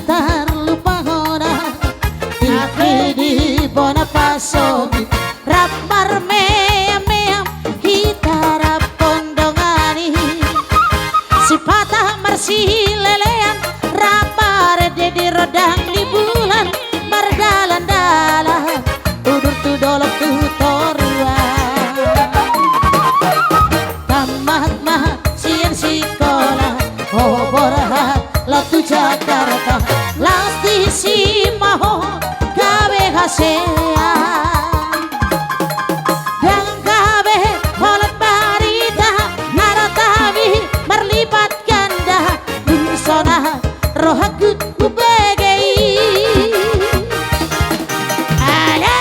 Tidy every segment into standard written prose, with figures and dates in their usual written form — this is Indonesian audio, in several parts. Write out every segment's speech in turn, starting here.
terlupa hona di bona paso rapar meam hitara pondongani si patah marsi lelean rapar dedi rodang di bulan berdalan-dalan tudur tudolok tutorua tamat mah sien sekolah obor Latu Jakarta lasti si maho gawe hasea dan gawe holat barita naratawi berlipat ganda busona rohagut ubegei ada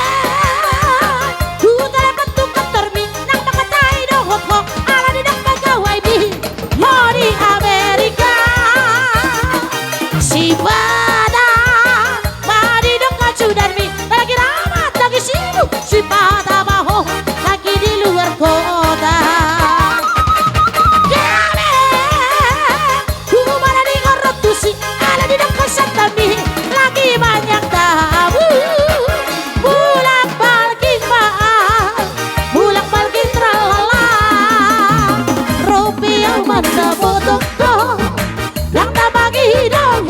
tutare bentuk ketermi nang makatai dohoko ala di dak pegawai bi mori Amerika si pada mari dong ngacu dan mi lagi ramat lagi sibuk si pada baho lagi di luar kota kale kumana di ngorotusi ada di dekat satami lagi banyak tamu bulak balik maaf bulak balik tralala rupiah mana botoko yang tak bagi dong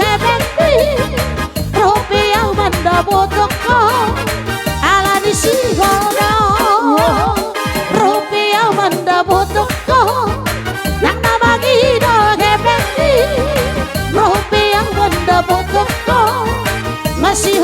rupiah benda botoko ala di sihono rupiah benda botoko yang tak bagi dong rupiah benda botoko masih